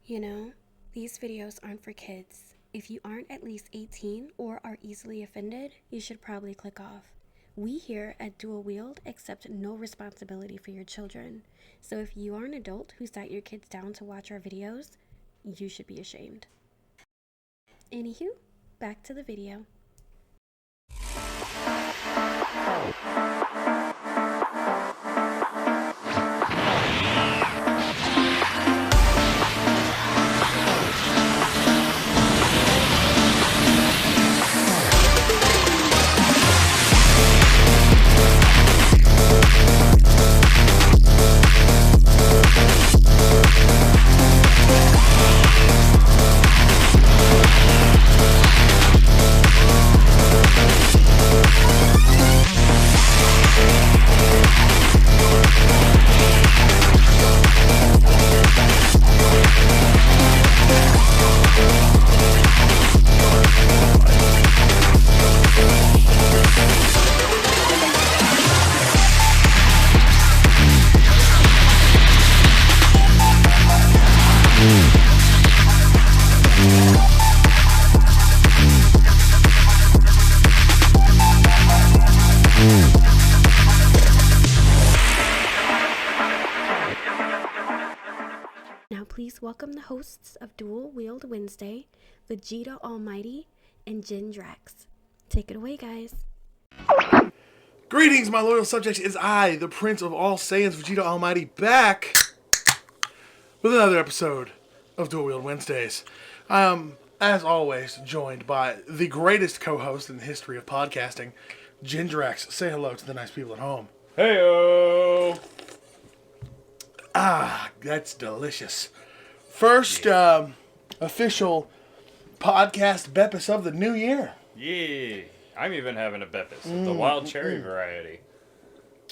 You know, these videos aren't for kids. If you aren't at least 18 or are easily offended, you should probably click off. We here at Dual Wield accept no responsibility for your children. So if you are an adult who sat your kids down to watch our videos, you should be ashamed. Anywho, back to the video. Now please welcome the hosts of Dual Wield Wednesday, Vegeta Almighty and Jin Drax. Take it away, guys. Greetings, my loyal subjects. It is I, the Prince of All Saiyans, Vegeta Almighty, back with another episode of Dual Wield Wednesdays. I am, as always, joined by the greatest co-host in the history of podcasting, Jin Drax. Say hello to the nice people at home. Heyo! Ah, that's delicious. First official podcast Beppis of the new year. Yeah, I'm even having a Beppis, the wild cherry variety.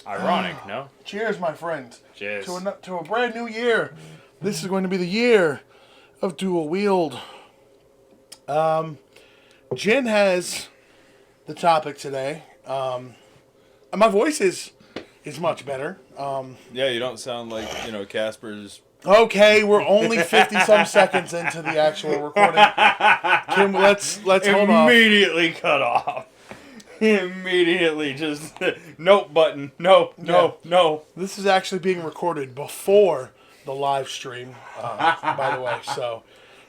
Ironic, no? Cheers, my friends. Cheers. To a brand new year. This is going to be the year of Dual Wield. Jen has the topic today. My voice is much better. Yeah, you don't sound like, Casper's. Okay, we're only 50-some seconds into the actual recording. Kim, let's hold off. Immediately cut off. Immediately just, nope button. No. This is actually being recorded before the live stream, by the way. So,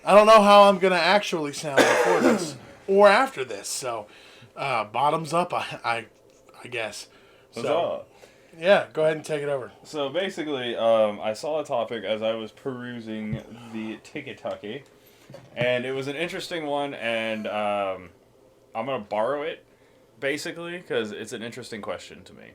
I don't know how I'm going to actually sound before this or after this. So, bottoms up, I guess. So, yeah, go ahead and take it over. So basically, I saw a topic as I was perusing the TikTok, and it was an interesting one, and I'm going to borrow it, basically, because it's an interesting question to me.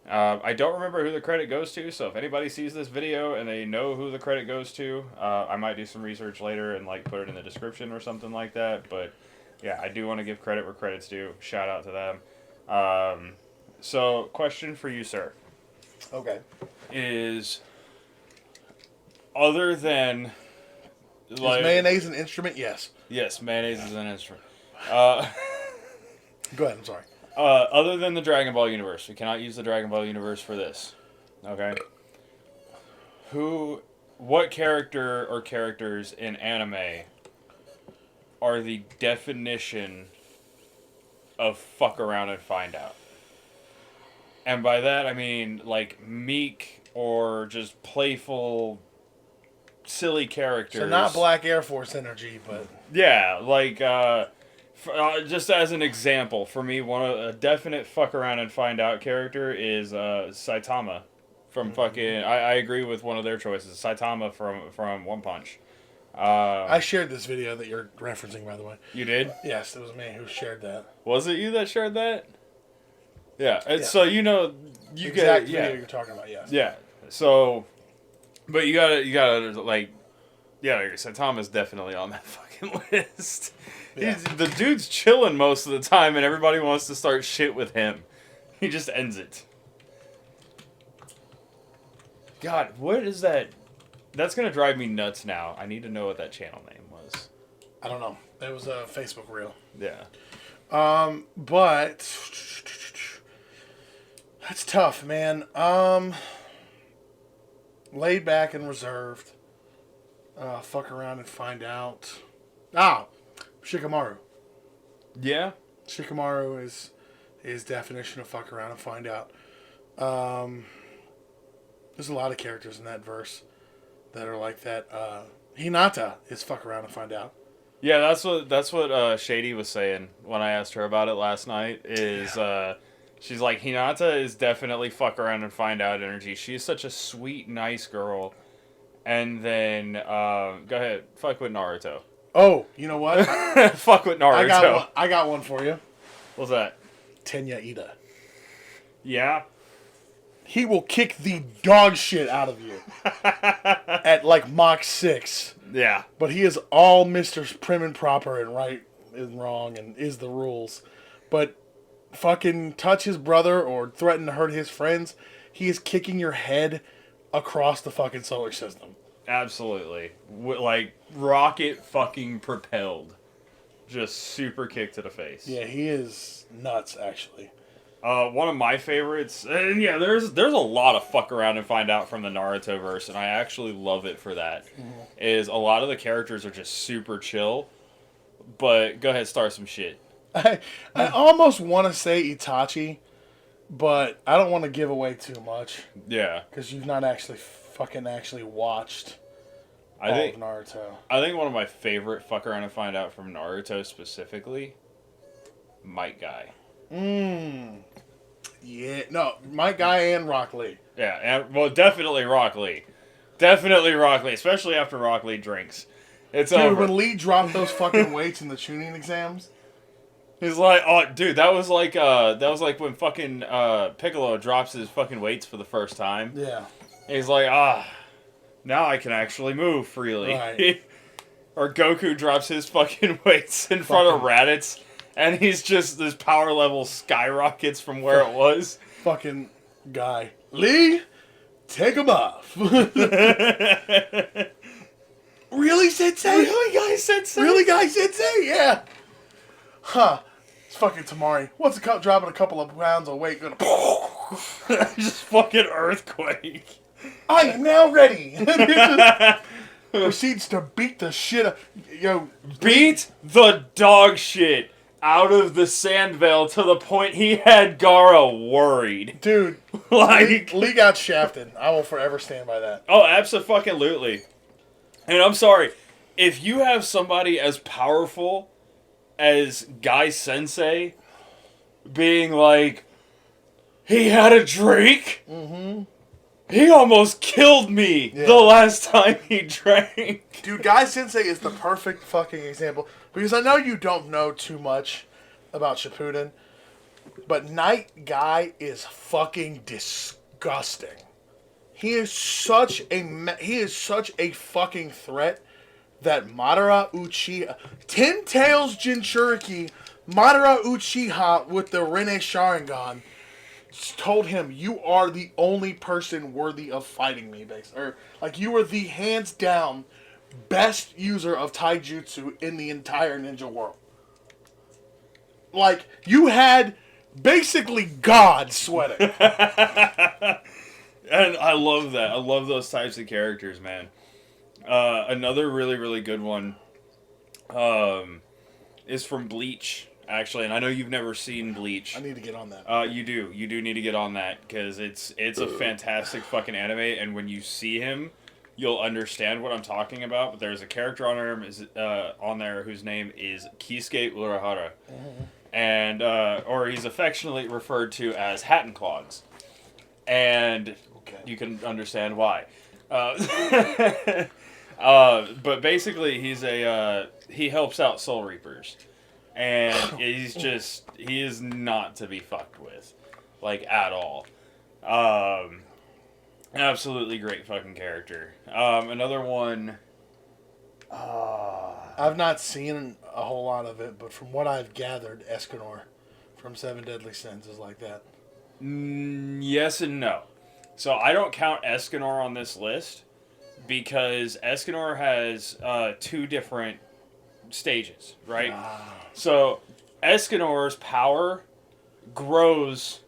I don't remember who the credit goes to, so if anybody sees this video and they know who the credit goes to, I might do some research later and put it in the description or something like that, but yeah, I do want to give credit where credit's due. Shout out to them. So, question for you, sir. Okay. Is other than Is mayonnaise an instrument? Yes. Yes, mayonnaise is an instrument. Go ahead. I'm sorry. Other than the Dragon Ball universe, we cannot use the Dragon Ball universe for this. Okay. What character or characters in anime are the definition of fuck around and find out? And by that, I mean, meek or just playful, silly characters. So not Black Air Force energy, but... Yeah, just as an example, for me, a definite fuck around and find out character is Saitama from fucking... I agree with one of their choices. Saitama from One Punch. I shared this video that you're referencing, by the way. You did? Yes, it was me who shared that. Was it you that shared that? Yeah, Yeah. so you Exact video you're talking about, yes. Yeah, so, but you gotta, Saitama's definitely on that fucking list. Yeah. The dude's chilling most of the time, and everybody wants to start shit with him. He just ends it. God, what is that? That's gonna drive me nuts now. I need to know what that channel name was. I don't know. It was a Facebook reel. Yeah. But that's tough, man. Laid back and reserved. Fuck around and find out. Ah, Shikamaru. Yeah. Shikamaru is his definition of fuck around and find out. There's a lot of characters in that verse that are like that. Hinata is fuck around and find out. Yeah, that's what Shady was saying when I asked her about it last night. She's like, Hinata is definitely fuck around and find out energy. She's such a sweet, nice girl. And then go ahead, fuck with Naruto. Oh, you know what? Fuck with Naruto. I got one for you. What's that? Tenya Ida. Yeah. He will kick the dog shit out of you at like Mach 6. Yeah. But he is all Mr. Prim and Proper and right and wrong and is the rules. But fucking touch his brother or threaten to hurt his friends, he is kicking your head across the fucking solar system. Absolutely. Like, rocket fucking propelled. Just super kick to the face. Yeah, he is nuts, actually. One of my favorites, and yeah, there's a lot of fuck around and find out from the Naruto verse, and I actually love it for that. Is a lot of the characters are just super chill, but go ahead, start some shit. I almost want to say Itachi, but I don't want to give away too much. Yeah. Because you've not actually watched I all think of Naruto. I think one of my favorite fuck around and find out from Naruto specifically, Might Guy. Yeah, no, my guy and Rock Lee. Yeah, and, well, definitely Rock Lee. Definitely Rock Lee, especially after Rock Lee drinks. It's Dude, over. when Lee dropped those fucking weights in the tuning exams. He's like, oh, dude, that was like when fucking Piccolo drops his fucking weights for the first time. Yeah. He's like, now I can actually move freely. Right. Or Goku drops his fucking weights in front of Raditz, and he's just, this power level skyrockets from where it was. Fucking guy. Lee, take him off. Really, Sensei? Really, guy Sensei? Really, guy Sensei? Yeah. Huh. It's fucking Tamari. What's dropping a couple of pounds of weight? Gonna Just fucking earthquake. I am now ready. Proceeds to beat the shit up. Yo, Beat the dog shit out of the Sand Veil to the point he had Gara worried. dude. Like, Lee got shafted. I will forever stand by that. oh, abso-fucking-lutely. And I'm sorry, if you have somebody as powerful as Guy Sensei being like, he had a drink? Mm-hmm. He almost killed me the last time he drank. Dude, Guy Sensei is the perfect fucking example. Because I know you don't know too much about Shippuden, but Night Guy is fucking disgusting. He is such a fucking threat that Madara Uchiha, Ten Tails Jinchuriki, Madara Uchiha with the Rene Sharingan told him, you are the only person worthy of fighting me, or like you are the hands down best user of taijutsu in the entire ninja world. Like, you had basically God sweating. And I love that. I love those types of characters, man. Another really, really good one is from Bleach, actually. And I know you've never seen Bleach. I need to get on that. You do. You do need to get on that, because it's a fantastic fucking anime, and when you see him, you'll understand what I'm talking about. But there's a character on there whose name is Kisuke Urahara. Mm-hmm. And, or he's affectionately referred to as Hatton Clogs. And you can understand why. But basically, he helps out Soul Reapers. And he is not to be fucked with. Like, at all. Absolutely great fucking character. Another one... I've not seen a whole lot of it, but from what I've gathered, Escanor from Seven Deadly Sins is like that. Yes and no. So I don't count Escanor on this list because Escanor has two different stages, right? So Escanor's power grows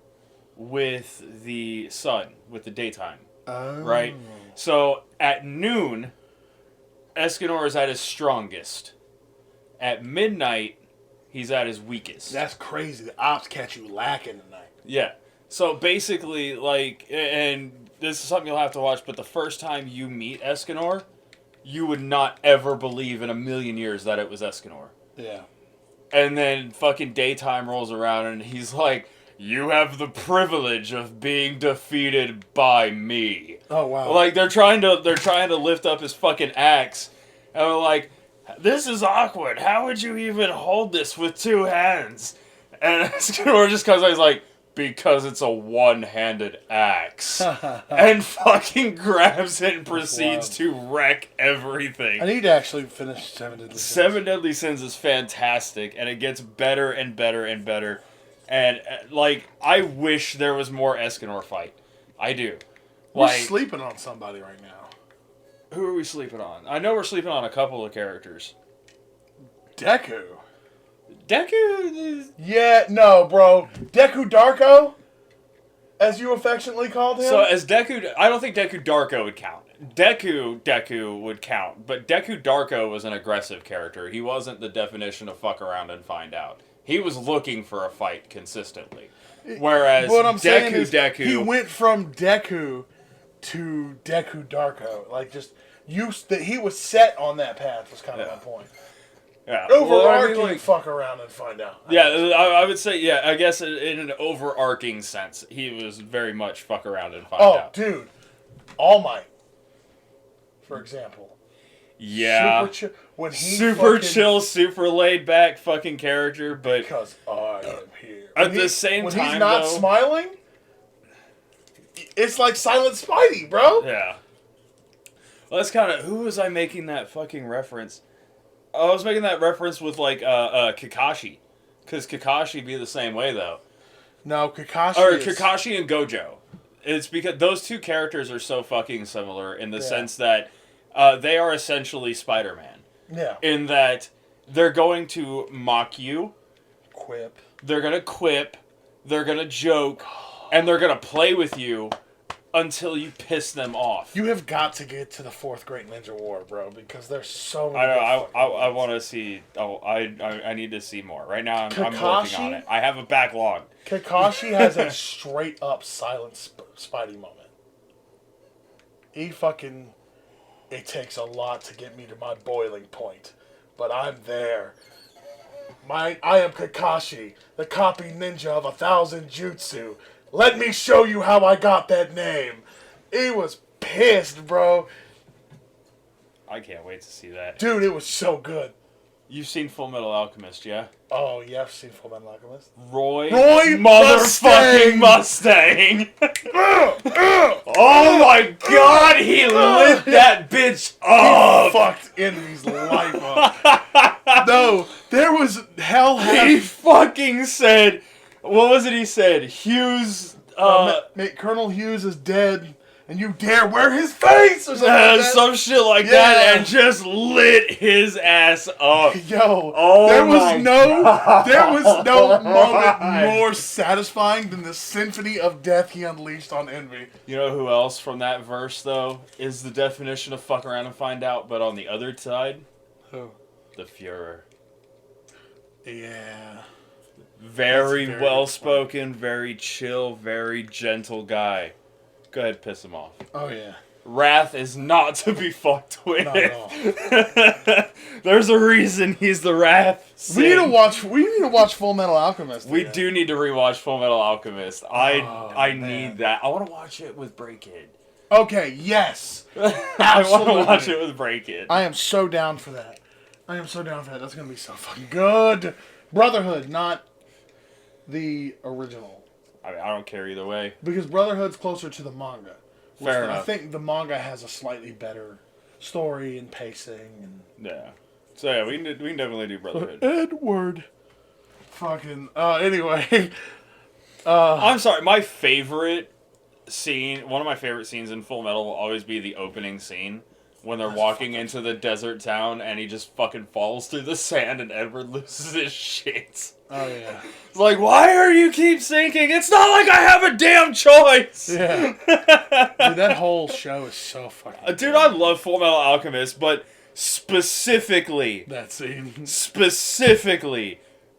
with the sun, with the daytime, right? So at noon, Escanor is at his strongest. At midnight, he's at his weakest. That's crazy. The ops catch you lacking tonight. Yeah. So basically, like, and this is something you'll have to watch, but the first time you meet Escanor, you would not ever believe in a million years that it was Escanor. Yeah. And then fucking daytime rolls around and he's like, you have the privilege of being defeated by me. Oh wow. Like they're trying to lift up his fucking axe. And we're like, this is awkward. How would you even hold this with two hands? And Escanor just comes out, he's like, because it's a one-handed axe. And fucking grabs it and proceeds to wreck everything. I need to actually finish Seven Deadly Sins. Seven Deadly Sins is fantastic, and it gets better and better and better. And, like, I wish there was more Escanor fight. I do. We're Like, sleeping on somebody right now. who are we sleeping on? I know we're sleeping on a couple of characters. Deku. Deku is... Yeah, no, bro. Deku Darko, as you affectionately called him. So, as Deku... I don't think Deku Darko would count. Deku would count, but Deku Darko was an aggressive character. He wasn't the definition of fuck around and find out. He was looking for a fight consistently. Whereas what I'm saying is, Deku... he went from Deku to Deku Darko. Like, just... that he was set on that path was kind of my point. Yeah. Overarching fuck around and find out. Yeah, I would say, yeah, I guess in an overarching sense, he was very much fuck around and find out. Oh, dude. All Might, for example. Yeah. Super chill, super laid back fucking character, but... Because I am here. At the same time, when he's not smiling, it's like Silent Spidey, bro. Yeah. Well, that's kind of... Who was I making that fucking reference? I was making that reference with, like, Kakashi. Because Kakashi be the same way, though. No, Kakashi Kakashi and Gojo. It's because those two characters are so fucking similar in the sense that they are essentially Spider-Man. Yeah. In that they're going to mock you. Quip. They're going to quip. They're going to joke. And they're going to play with you until you piss them off. You have got to get to the Fourth Great Ninja War, bro, because there's so many. I want to see. Oh, I need to see more. Right now, I'm working on it. I have a backlog. Kakashi has a straight up silent Spidey moment. It takes a lot to get me to my boiling point, but I'm there. I am Kakashi, the copy ninja of 1,000 jutsu. Let me show you how I got that name. He was pissed, bro. I can't wait to see that. Dude, it was so good. You've seen Full Metal Alchemist, yeah? Oh, yeah, I've seen Full Metal Alchemist. Roy motherfucking Mustang! Oh my god, he lit that bitch up! He fucked Envy's life up. No, there was hell. He fucking said... What was it he said? Hughes... Colonel Hughes is dead, and you dare wear his face or something like that. Some shit like that, and just lit his ass up. Yo, oh there was no moment more satisfying than the symphony of death he unleashed on Envy. You know who else from that verse, though, is the definition of fuck around and find out, but on the other side? Who? The Fuhrer. Yeah. Very well-spoken, very chill, very gentle guy. Go ahead, piss him off. Oh, yeah. Wrath is not to be fucked with. Not at all. There's a reason he's the Wrath. We need to watch Full Metal Alchemist. We do need to rewatch Full Metal Alchemist. I need that. I want to watch it with Breakhead. Okay, yes. I want to watch it with Breakhead. I am so down for that. That's going to be so fucking good. Brotherhood, not the original. I mean, I don't care either way. Because Brotherhood's closer to the manga. Fair enough. I think the manga has a slightly better story and pacing. And yeah. So yeah, we can definitely do Brotherhood. Edward. Fucking. Anyway. I'm sorry. My favorite scene, one of my favorite scenes in Full Metal will always be the opening scene. When they're walking into the desert town and he just fucking falls through the sand and Edward loses his shit. Oh, yeah. It's like, why are you keep sinking? It's not like I have a damn choice! Yeah. Dude, that whole show is so fucking Dude, I love Full Metal Alchemist, but specifically That scene.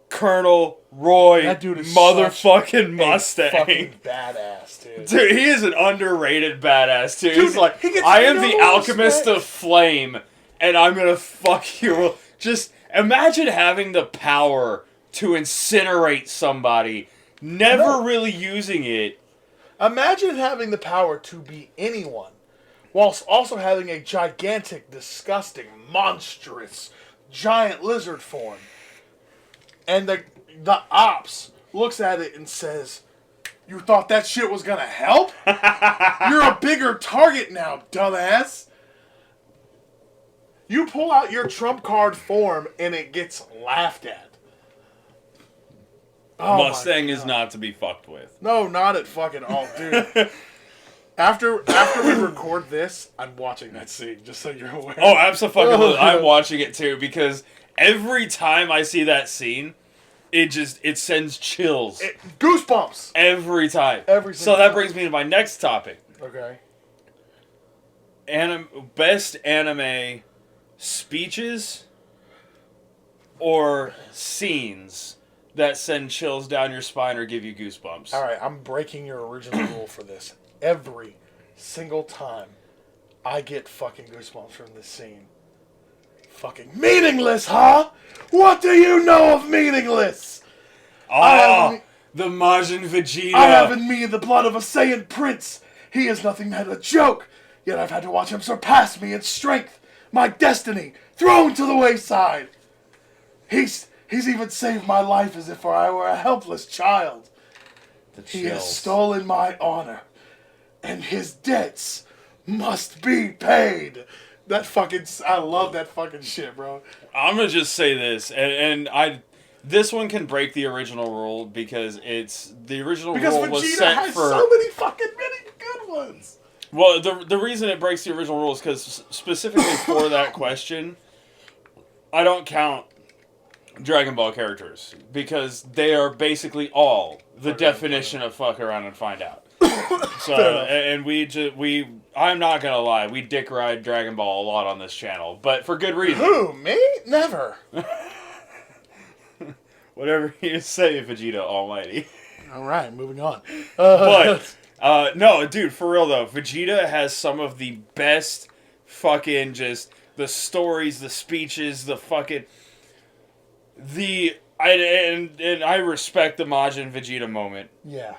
Colonel Roy That dude is motherfucking a Mustang. fucking badass, dude. Dude, he is an underrated badass, too. Dude, He's like, he gets I am the no alchemist respect. of flame, and I'm gonna fuck you. Just imagine having the power to incinerate somebody, never really using it. Imagine having the power to be anyone, whilst also having a gigantic, disgusting, monstrous, giant lizard form. And the ops looks at it and says, "You thought that shit was gonna help? You're a bigger target now, dumbass." You pull out your trump card form and it gets laughed at. Oh my Mustang is God. not to be fucked with. No, not at fucking all, dude. After we record this, I'm watching that scene, just so you're aware. Oh, absolutely. I'm watching it too, because every time I see that scene, it sends chills. Goosebumps! Every time. Every So single that time. brings me to my next topic. Okay. Best anime speeches or scenes that send chills down your spine or give you goosebumps. Alright, I'm breaking your original rule for this. Every single time I get fucking goosebumps from this scene. Fucking meaningless, huh? What do you know of meaningless? Oh, the Majin Vegeta. I have in me the blood of a Saiyan prince. He is nothing but a joke, yet I've had to watch him surpass me in strength. My destiny thrown to the wayside. He's even saved my life as if I were a helpless child. He has stolen my honor, and his debts must be paid. That fucking, I love that fucking shit, bro. I'm gonna just say this, this one can break the original rule because the original Because rule was Vegeta set has for. so many fucking good ones. Well, the reason it breaks the original rule is because specifically for that question, I don't count Dragon Ball characters because they are basically all the definition of fuck around and find out. So, and I'm not gonna lie, we dick ride Dragon Ball a lot on this channel, but for good reason. Who, me? Never. Whatever you say, Vegeta Almighty. Alright, moving on. But, no, dude, for real though, Vegeta has some of the best fucking just the stories, the speeches, the fucking and I respect the Majin Vegeta moment. Yeah.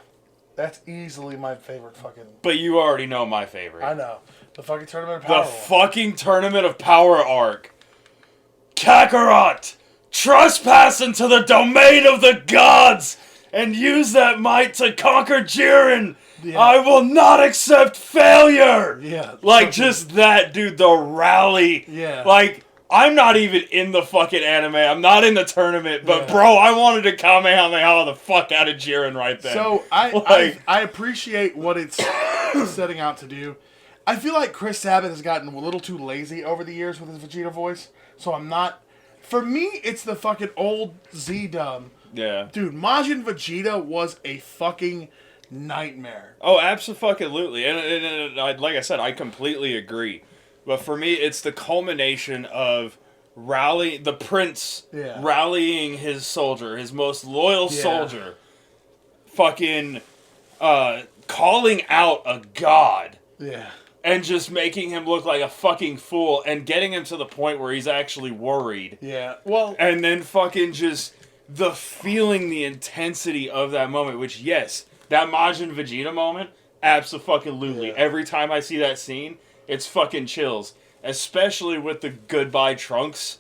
That's easily my favorite fucking... But you already know my favorite. I know. The fucking Tournament of Power. The fucking Tournament of Power arc. Kakarot! Trespass into the domain of the gods and use that might to conquer Jiren! Yeah. I will not accept failure! Yeah. Like, just that, dude, the rally. Yeah. Like, I'm not even in the fucking anime. I'm not in the tournament, but Yeah. bro, I wanted to Kamehameha the fuck out of Jiren right then. So, I appreciate what it's setting out to do. I feel like Chris Sabat has gotten a little too lazy over the years with his Vegeta voice, so I'm not... For me, it's the fucking old Z-dub. Yeah. Dude, Majin Vegeta was a fucking nightmare. Oh, absolutely. And like I said, I completely agree. But for me, it's the culmination of the prince rallying his soldier, his most loyal soldier, fucking calling out a god. Yeah. And just making him look like a fucking fool and getting him to the point where he's actually worried. Yeah. Well... And then fucking just the intensity of that moment, which, yes, that Majin Vegeta moment, absolutely. Yeah. Every time I see that scene, it's fucking chills. Especially with the goodbye Trunks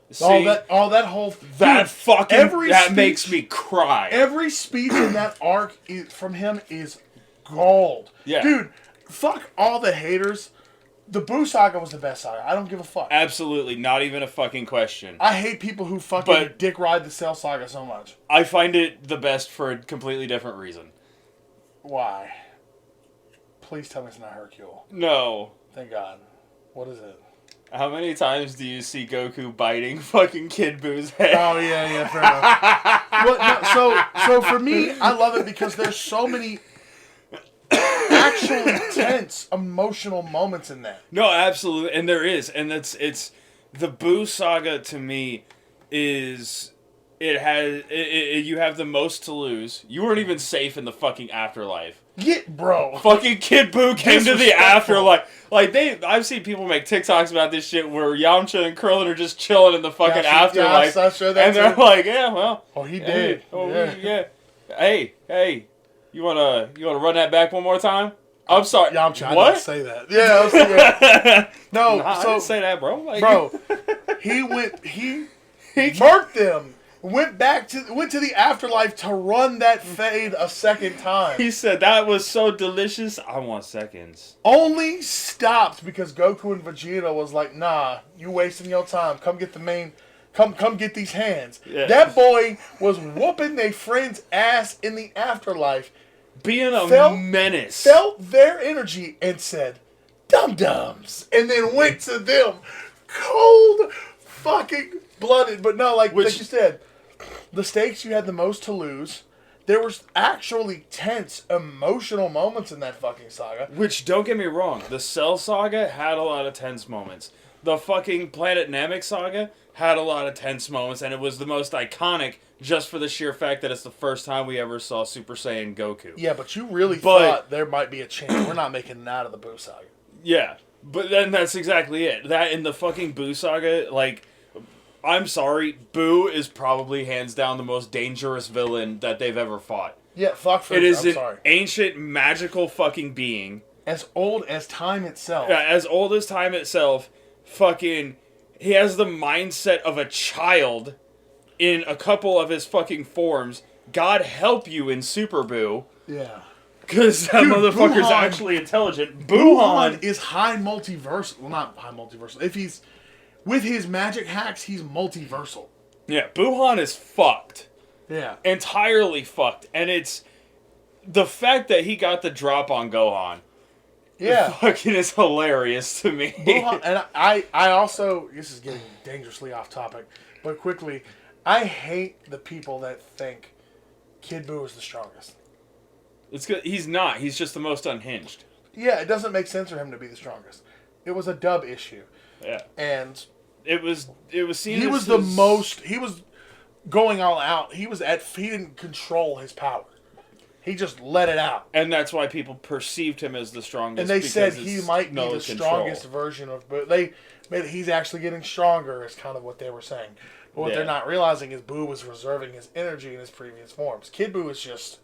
scene. that whole... That dude, fucking... That makes me cry. Every speech in that arc from him is gold. Yeah. Dude, fuck all the haters. The Buu saga was the best saga. I don't give a fuck. Absolutely. Not even a fucking question. I hate people who fucking dick ride the Cell saga so much. I find it the best for a completely different reason. Why? Please tell me it's not Hercule. No. Thank God. What is it? How many times do you see Goku biting fucking Kid Buu's head? Oh, yeah, fair enough. Well, no, so for me, I love it because there's so many actual intense, emotional moments in that. No, absolutely. And there is. And it's The Boo saga to me is you have the most to lose. You weren't even safe in the fucking afterlife. Get bro. Fucking Kid Boo came to the Disrespectful. afterlife. Like I've seen people make TikToks about this shit where Yamcha and Krillin are just chilling in the fucking afterlife, I saw that and they're too. like, yeah, well, Oh, he hey, did. oh, Yeah. yeah. Hey, you wanna run that back one more time? I'm sorry. Yeah, I'm trying what? not to say that. Yeah, I was thinking, no. Nah, I So, didn't say that, bro. Like, bro, he murked them. Went to the afterlife to run that fade a second time. he said that was so delicious. I want seconds. Only stopped because Goku and Vegeta was like, nah, you wasting your time. Come get the main. Come get these hands. Yeah. That boy was whooping their friend's ass in the afterlife. Being a Felt- menace. Felt their energy and said, dum-dums. And then went to them. Cold fucking blooded. But no, like you said, the stakes you had the most to lose. There was actually tense, emotional moments in that fucking saga. Which, don't get me wrong, the Cell saga had a lot of tense moments. The fucking Planet Namek saga had a lot of tense moments, and it was the most iconic just for the sheer fact that it's the first time we ever saw Super Saiyan Goku. Yeah, but you really thought there might be a chance. We're not making it out of the Boo saga. Yeah, but then that's exactly it. That in the fucking Boo saga, like, I'm sorry, Boo is probably hands down the most dangerous villain that they've ever fought. Yeah, fuck for It is I'm an sorry. ancient, magical fucking being. As old as time itself. Yeah, as old as time itself, fucking, he has the mindset of a child in a couple of his fucking forms. God help you in Super Boo. Yeah. Because that Dude, motherfucker's Buhan- actually intelligent. Buhan Buhan is high multiversal. Well, not high multiversal. If he's... With his magic hacks, he's multiversal. Yeah, Buhan is fucked. Yeah. Entirely fucked. And it's... The fact that he got the drop on Gohan Yeah. fucking is hilarious to me. Buhan, and I also... This is getting dangerously off topic. But quickly, I hate the people that think Kid Buu is the strongest. It's good. He's not. He's just the most unhinged. Yeah, it doesn't make sense for him to be the strongest. It was a dub issue. Yeah. And... It was seen He as was the his- most... He was going all out. He didn't control his power. He just let it out. And that's why people perceived him as the strongest. And they said because he it's might be no the control. strongest version of... But they made he's actually getting stronger is kind of what they were saying. But what they're Yeah. not realizing is Boo was reserving his energy in his previous forms. Kid Boo is just...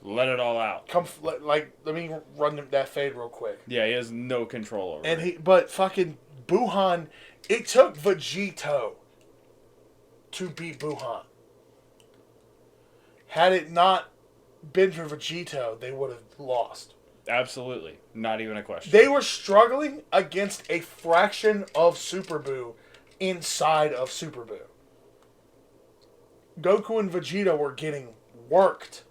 Let it all out. Let me run that fade real quick. Yeah, he has no control over it. But fucking Buhan... It took Vegito to beat Buhan. Had it not been for Vegito, they would have lost. Absolutely. Not even a question. They were struggling against a fraction of Super Boo inside of Super Boo. Goku and Vegeta were getting worked.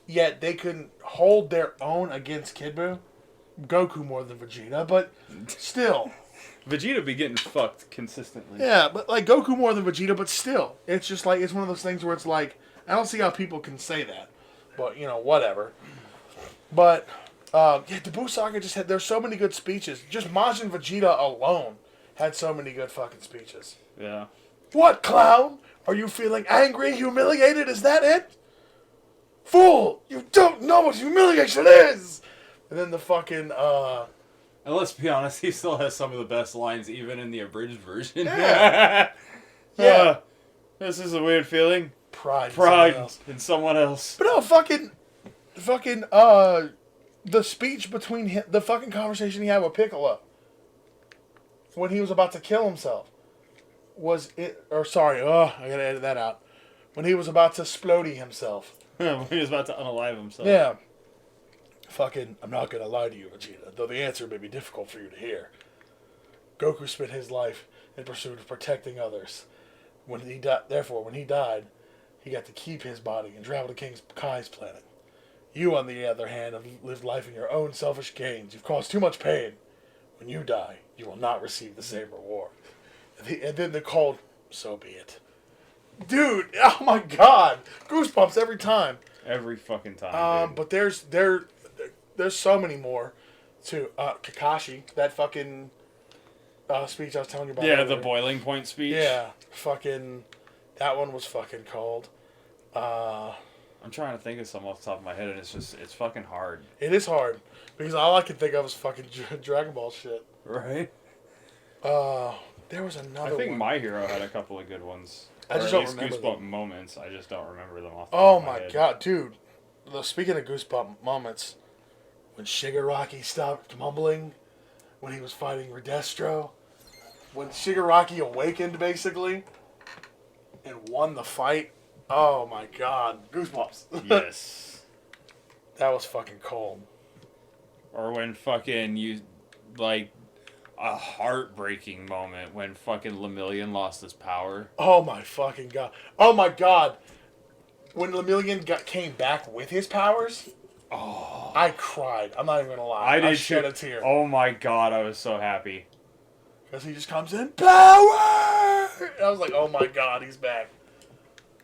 Yet they couldn't hold their own against Kid Buu. Goku more than Vegeta, but still. Vegeta be getting fucked consistently. Yeah, but like Goku more than Vegeta, but still. It's just like, it's one of those things where it's like, I don't see how people can say that. But, whatever. But, yeah, the Buu Saga just had, there's so many good speeches. Just Majin Vegeta alone had so many good fucking speeches. Yeah. What, clown? Are you feeling angry, humiliated? Is that it? Fool! You don't know what humiliation is! And then the fucking, And let's be honest, he still has some of the best lines, even in the abridged version. Yeah. Yeah. This is a weird feeling. Pride. Pride in someone else. But no, the speech between him, the fucking conversation he had with Piccolo when he was about to kill himself I gotta edit that out. When he was about to splody himself. When he was about to unalive himself. Yeah. I'm not gonna lie to you, Vegeta, though the answer may be difficult for you to hear. Goku spent his life in pursuit of protecting others. When he died, he got to keep his body and travel to King Kai's planet. You, on the other hand, have lived life in your own selfish gains. You've caused too much pain. When you die, you will not receive the same reward. And then the cold, so be it. Dude, oh my god! Goosebumps every time. Every fucking time. But there's so many more too. Kakashi, that fucking speech I was telling you about. Yeah, earlier. the boiling point speech. Yeah, fucking, that one was fucking cold. I'm trying to think of some off the top of my head, and it's fucking hard. It is hard because all I could think of was fucking Dragon Ball shit. Right. There was I another think one. My Hero had a couple of good ones. I Or just at don't least remember goosebump them. moments. I just don't remember them off the Oh top of my my head. god, dude. Speaking of goosebump moments, when Shigaraki stopped mumbling, when he was fighting Redestro, when Shigaraki awakened basically and won the fight. Oh my god, goosebumps. Yes. That was fucking cold. Or when fucking you, like, a heartbreaking moment when fucking Lemillion lost his power. Oh my fucking god. Oh my god. When Lemillion came back with his powers, I cried. I'm not even gonna lie. I did shed too. a tear. Oh my god, I was so happy. Because he just comes in, power! And I was like, oh my god, he's back.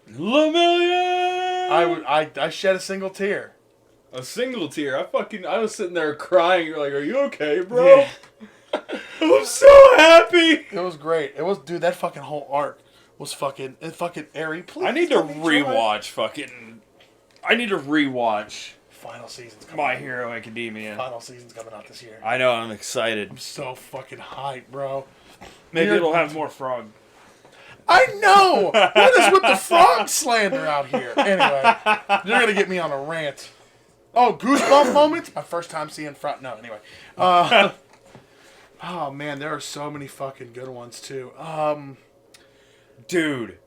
Lemillion! I shed a single tear. A single tear. I was sitting there crying. You're like, are you okay, bro? Yeah. I'm so happy. It was great. It was, dude, that fucking whole arc was fucking Eri, please. I need to let me try. I need to rewatch Final season's coming My out. Hero Academia. Final season's coming out this year. I know, I'm excited. I'm so fucking hyped, bro. Maybe Weird. it'll have more frog. I know! What is with the frog slander out here? Anyway, you're going to get me on a rant. Oh, goosebump moments? My first time seeing front. No, anyway. Oh, man, there are so many fucking good ones, too. Dude,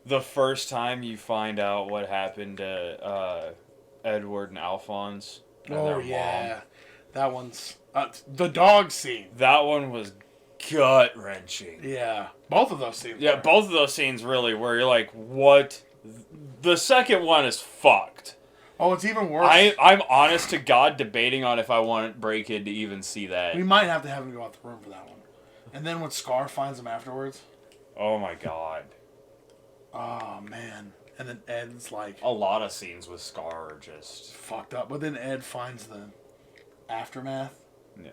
the first time you find out what happened to Edward and Alphonse and Oh, their yeah. mom, That one's... the dog scene. that one was gut-wrenching. Yeah. Both of those scenes. Yeah, were. both of those scenes really where you're like, what? The second one is fucked. Oh, it's even worse. I'm honest to God debating on if I want Breakhead to even see that. We might have to have him go out the room for that one. And then when Scar finds him afterwards... Oh my God. Oh, man. And then Ed's like... A lot of scenes with Scar are just... fucked up. But then Ed finds the aftermath. Yeah.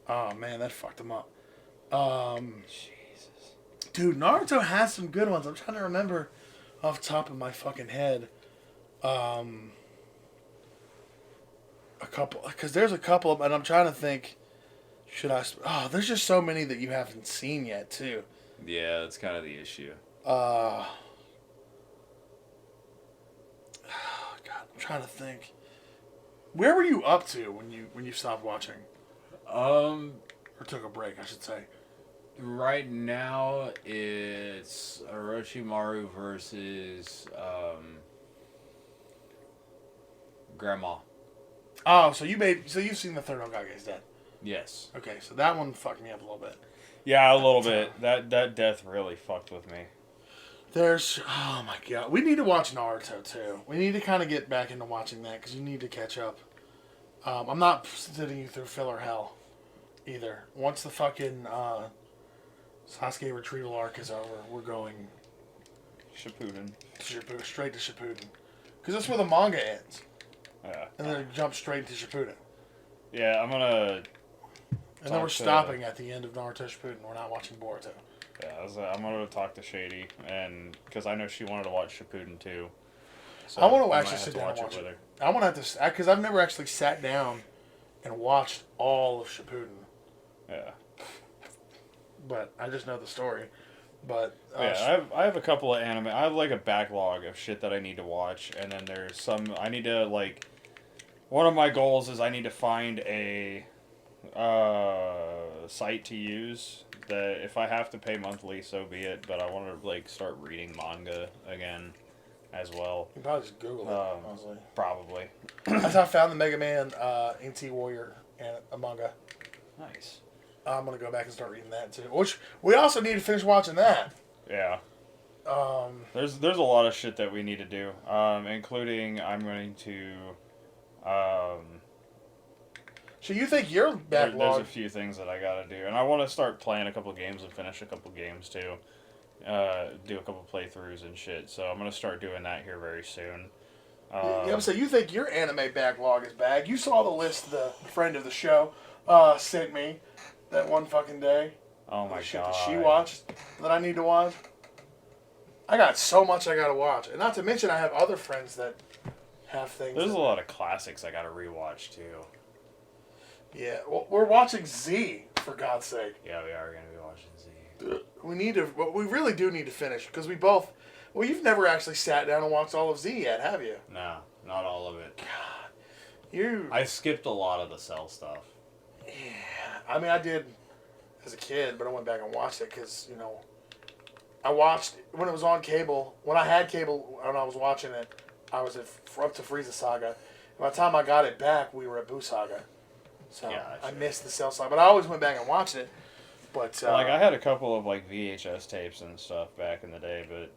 Oh, man, that fucked him up. Jesus. Dude, Naruto has some good ones. I'm trying to remember off the top of my fucking head. A couple... Because there's a couple of... And I'm trying to think... Should I... Oh, there's just so many that you haven't seen yet, too. Yeah, that's kind of the issue. God, I'm trying to think. Where were you up to when you stopped watching? Or took a break, I should say. Right now it's Orochimaru versus Grandma. Oh, so you've seen the third Hokage's dead. Yes. Okay, so that one fucked me up a little bit. Yeah, a little bit. That death really fucked with me. There's, oh my god, we need to watch Naruto too. We need to kind of get back into watching that because you need to catch up. I'm not sitting you through filler hell either. Once the fucking Sasuke retrieval arc is over, we're going Shippuden. straight to Shippuden because that's where the manga ends, Yeah. and then it jumps straight to Shippuden. Yeah, I'm gonna. And then we're Talk to- stopping at the end of Naruto Shippuden. We're not watching Boruto. Yeah, I'm gonna talk to Shady, and because I know she wanted to watch Shippuden too. So I want to might actually have sit to down and watch with it. her. I want to have to, because I've never actually sat down and watched all of Shippuden, Yeah. but I just know the story. But Yeah, I have a couple of anime. I have like a backlog of shit that I need to watch, and then there's some I need to like. One of my goals is I need to find a site to use that if I have to pay monthly, so be it. But I want to like start reading manga again, as well. you can probably just Google it, honestly. Probably. That's how I found the Mega Man NT Warrior and a manga. Nice. I'm going to go back and start reading that too. Which, we also need to finish watching that. Yeah. There's a lot of shit that we need to do, including I'm going to. So you think your There's backlog... a few things that I gotta do, and I want to start playing a couple games and finish a couple games too. Do a couple playthroughs and shit. So I'm gonna start doing that here very soon. So you think your anime backlog is bad? You saw the list the friend of the show sent me that one fucking day. Oh my shit god. that she watched that I need to watch. I got so much I gotta watch, and not to mention I have other friends that have things. There's a lot of classics I gotta rewatch too. Yeah, well, we're watching Z for God's sake. Yeah, we are gonna be watching Z. We need to. Well, we really do need to finish because we both. Well, you've never actually sat down and watched all of Z yet, have you? No, not all of it. I I skipped a lot of the Cell stuff. Yeah, I mean, I did as a kid, but I went back and watched it because I watched when it was on cable. When I had cable, when I was watching it, I was up to Frieza Saga. By the time I got it back, we were at Buu Saga. So Yeah, I sure. missed the Cell Saga, but I always went back and watched it. But Like I had a couple of like VHS tapes and stuff back in the day, but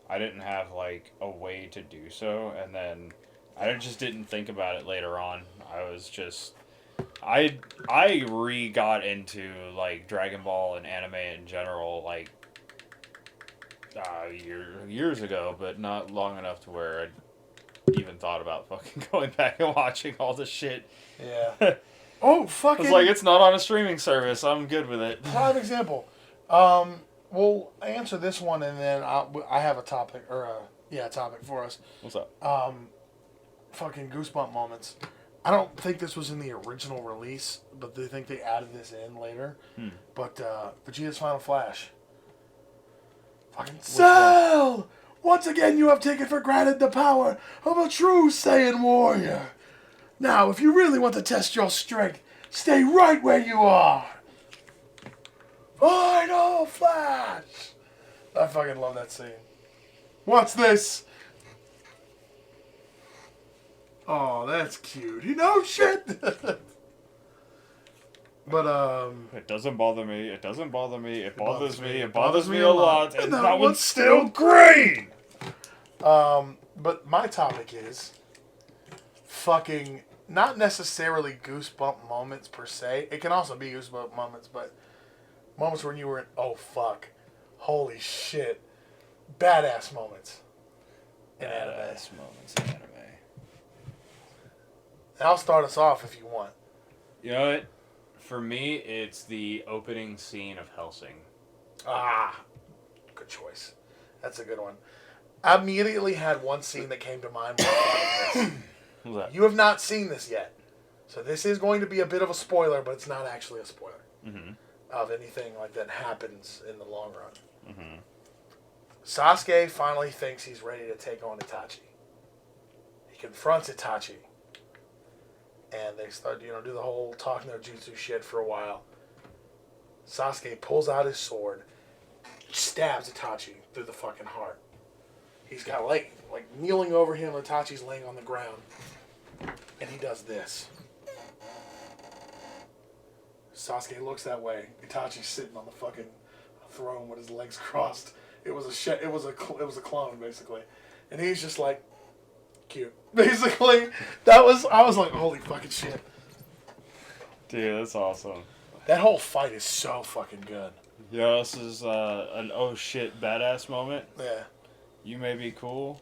I didn't have like a way to do so, and then I just didn't think about it later on. I was just I got into like Dragon Ball and anime in general like years ago, but not long enough to where I even thought about fucking going back and watching all the shit. yeah. Oh fucking! It's like it's not on a streaming service. I'm good with it. Prime example. We'll answer this one, and then I have a topic topic for us. What's up? Fucking goosebump moments. I don't think this was in the original release, but they think they added this in later. But Vegeta's Final Flash. Fucking Cell! Once again, you have taken for granted the power of a true Saiyan warrior. Now, if you really want to test your strength, stay right where you are. Final Flash! I fucking love that scene. What's this? Oh, that's cute. He knows shit. But It doesn't bother me. It doesn't bother me. It bothers me. It bothers bothers me a lot. And that that one's one's still green. But my topic is fucking not necessarily goosebump moments per se. It can also be goosebump moments, but moments when you were in, oh fuck, holy shit, badass moments in anime. Badass moments in anime. I'll start us off if you want. You know what? For me, it's the opening scene of Hellsing. Ah, good choice. That's a good one. I immediately had one scene that came to mind when I thought of this. What's that? You have not seen this yet. So this is going to be a bit of a spoiler, but it's not actually a spoiler of anything like that happens in the long run. Sasuke finally thinks he's ready to take on Itachi. He confronts Itachi. And they start, do the whole talking their jutsu shit for a while. Sasuke pulls out his sword, stabs Itachi through the fucking heart. He's got like kneeling over him, Itachi's laying on the ground. And he does this. Sasuke looks that way. Itachi's sitting on the fucking throne with his legs crossed. It was a clone basically. And he's just like cute. Basically, I was like, holy fucking shit. Dude, that's awesome. That whole fight is so fucking good. Yeah, this is an oh shit badass moment. Yeah. You may be cool,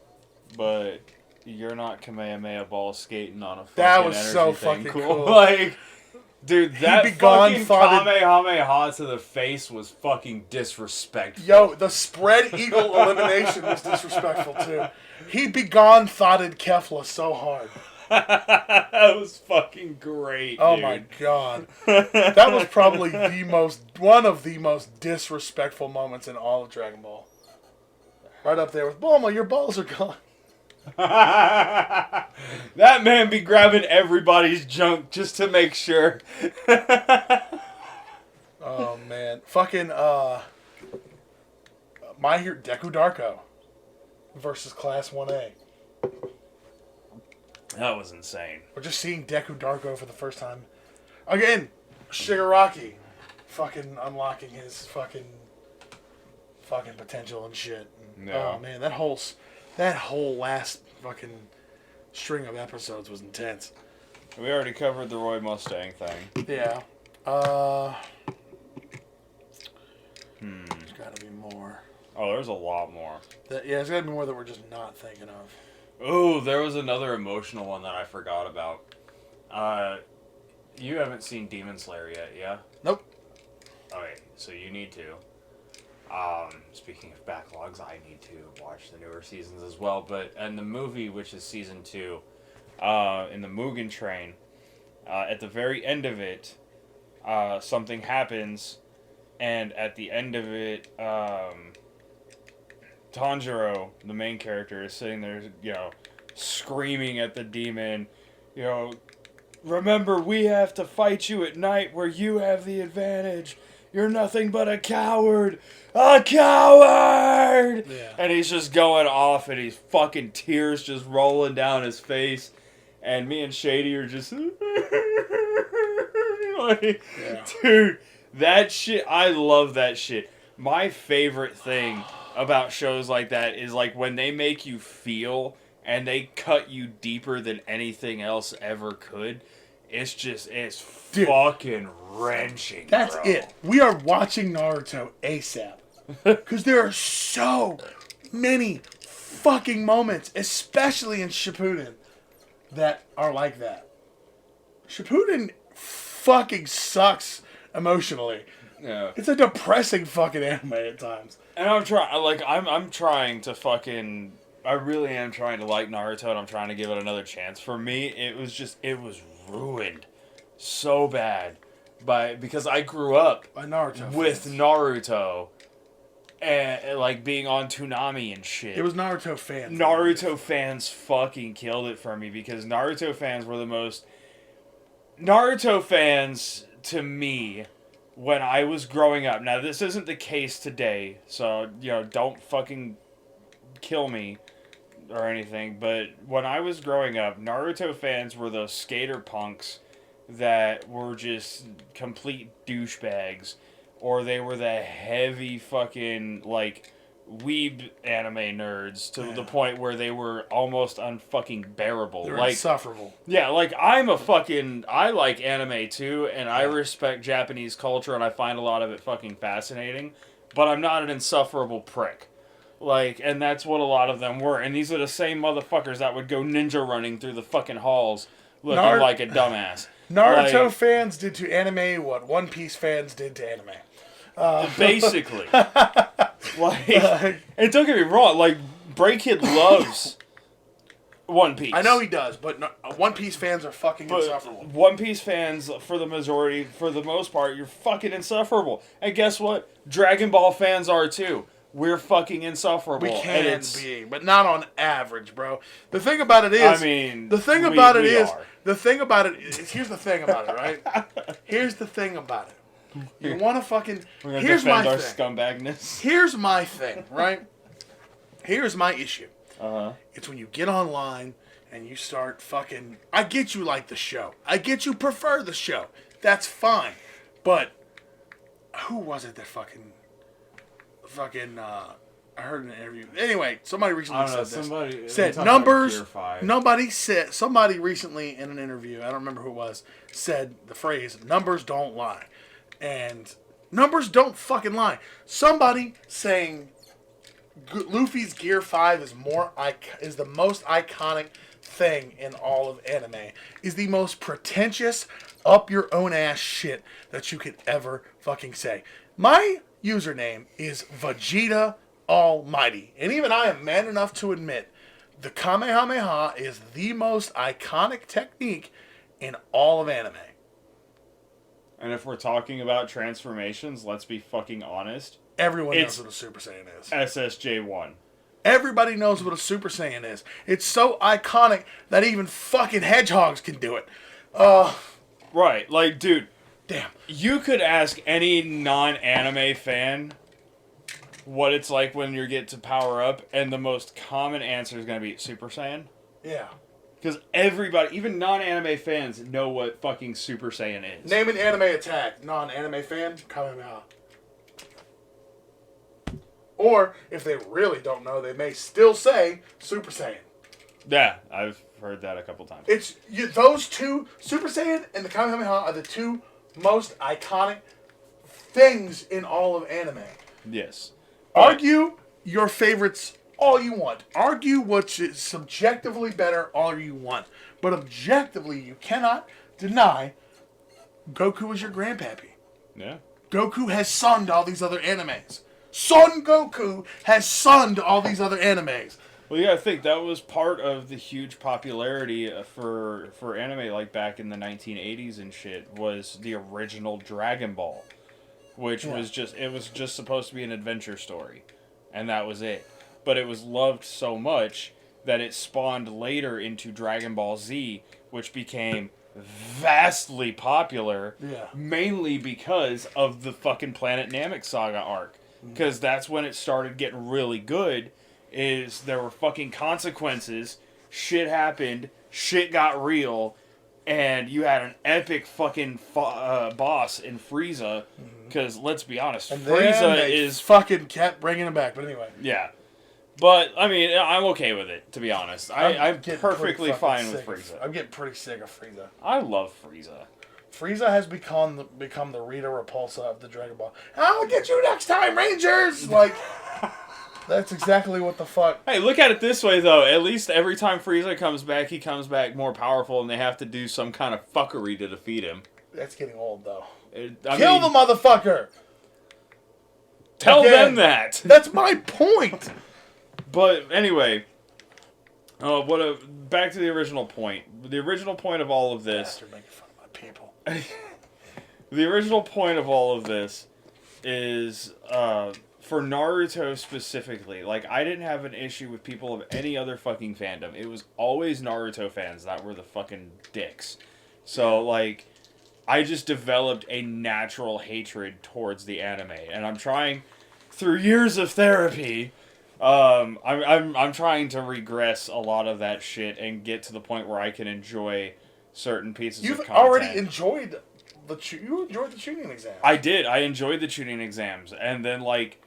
but you're not Kamehameha ball skating on a fucking That was energy so thing. fucking cool. Like, dude, that fucking thought Kamehameha to the face was fucking disrespectful. Yo, the spread eagle elimination was disrespectful too. He begone thoughted Kefla so hard. That was fucking great. Oh dude. my god. That was probably one of the most disrespectful moments in all of Dragon Ball. Right up there with Bulma, your balls are gone. That man be grabbing everybody's junk just to make sure. Oh man. Fucking My Hero Deku Darko versus Class 1A. That was insane. We're just seeing Deku Darko for the first time. Again, Shigaraki fucking unlocking his fucking potential and shit. Yeah. Oh man, that whole last fucking string of episodes was intense. We already covered the Roy Mustang thing. Yeah. There's gotta be more. Oh, there's a lot more. There's gotta be more that we're just not thinking of. Oh, there was another emotional one that I forgot about. You haven't seen Demon Slayer yet, yeah? Nope. Okay. so you need to. Speaking of backlogs, I need to watch the newer seasons as well. But in the movie, which is season 2, in the Mugen Train, at the very end of it, something happens, and at the end of it, Tanjiro, the main character, is sitting there, screaming at the demon, remember, we have to fight you at night where you have the advantage. You're nothing but a coward. A coward! Yeah. And he's just going off, and he's fucking tears just rolling down his face. And me and Shady are just... Dude, that shit, I love that shit. My favorite thing about shows like that is like when they make you feel and they cut you deeper than anything else ever could. It's Dude, fucking wrenching. That's bro. it. We are watching Naruto ASAP. Because there are so many fucking moments, especially in Shippuden, that are like that. Shippuden fucking sucks emotionally. Yeah. It's a depressing fucking anime at times. And I'm trying to fucking, I really am trying to like Naruto, and I'm trying to give it another chance. For me, it was ruined so bad because I grew up By Naruto with fans. Naruto and like being on Toonami and shit. It was Naruto fans. Naruto fans fucking killed it for me because Naruto fans were the most... Naruto fans, to me, when I was growing up... Now, this isn't the case today, so, don't fucking kill me or anything, but when I was growing up, Naruto fans were those skater punks that were just complete douchebags, or they were the heavy fucking, like, weeb anime nerds to the point where they were almost unfucking bearable. They're like, insufferable. yeah, like, I like anime too, and I respect Japanese culture, and I find a lot of it fucking fascinating, but I'm not an insufferable prick. Like, and that's what a lot of them were, and these are the same motherfuckers that would go ninja running through the fucking halls looking like a dumbass. Naruto Like, fans did to anime what One Piece fans did to anime. basically. Like, and don't get me wrong, like, Breakhead loves One Piece. I know he does, but One Piece fans are fucking insufferable. But One Piece fans, for the most part, you're fucking insufferable. And guess what? Dragon Ball fans are too. We're fucking insufferable. We And can be, but not on average, bro. The thing about it is, I mean, the thing we about it is, here's the thing about it, right? Here's the thing about it. You want to fucking, We're gonna here's my defend our thing. scumbagness. Here's my thing, right? Here's my issue. Uh-huh. It's when you get online and you start fucking... I get you like the show. I get you prefer the show. That's fine. But who was it that fucking... I heard in an interview. Anyway, somebody recently said this. Said numbers... Somebody recently in an interview, I don't remember who it was, said the phrase, numbers don't lie. And numbers don't fucking lie. Somebody saying... Luffy's Gear 5 is the most iconic thing in all of anime. Is the most pretentious, up your own ass shit that you could ever fucking say. My username is Vegeta Almighty. And even I am man enough to admit the Kamehameha is the most iconic technique in all of anime. And if we're talking about transformations, let's be fucking honest. Everyone It's- knows what a Super Saiyan is. SSJ1. Everybody knows what a Super Saiyan is. It's so iconic that even fucking hedgehogs can do it. Right, like, dude, Damn. you could ask any non-anime fan what it's like when you get to power up, and the most common answer is going to be Super Saiyan. Yeah. Because everybody, even non-anime fans, know what fucking Super Saiyan is. Name an anime attack. Non-anime fan, Kamehameha. Or, if they really don't know, they may still say Super Saiyan. Yeah, I've heard that a couple times. It's those two, Super Saiyan and the Kamehameha, are the two most iconic things in all of anime. Yes. Argue your favorites all you want. Argue what's subjectively better all you want. But objectively, you cannot deny Goku was your grandpappy. Yeah. Goku has sunned all these other animes. Son Goku has sunned all these other animes. Well, you gotta think that was part of the huge popularity for anime, like back in the 1980s and shit, was the original Dragon Ball, which was just supposed to be an adventure story, and that was it. But it was loved so much that it spawned later into Dragon Ball Z, which became vastly popular, mainly because of the fucking Planet Namek Saga arc, because that's when it started getting really good. Is there were fucking consequences, shit happened, shit got real, and you had an epic fucking boss in Frieza, because let's be honest, And Frieza is... fucking kept bringing him back, but anyway. Yeah. But, I mean, I'm okay with it, to be honest. I'm getting perfectly pretty fine fucking with Frieza. I'm getting pretty sick of Frieza. I love Frieza. Frieza has become the Rita Repulsa of the Dragon Ball. I'll get you next time, Rangers! Like... That's exactly what the fuck. Hey, look at it this way, though. At least every time Frieza comes back, he comes back more powerful, and they have to do some kind of fuckery to defeat him. That's getting old, though. Kill the motherfucker! Tell them that! That's my point! But, anyway. Back to the original point. The original point of all of this... Bastard making fun of my people. The original point of all of this is... for Naruto specifically, like, I didn't have an issue with people of any other fucking fandom. It was always Naruto fans that were the fucking dicks. So, like, I just developed a natural hatred towards the anime. And I'm trying, through years of therapy, I'm trying to regress a lot of that shit and get to the point where I can enjoy certain pieces of content. You've already enjoyed the tuning exam. I did. I enjoyed the tuning exams. And then, like...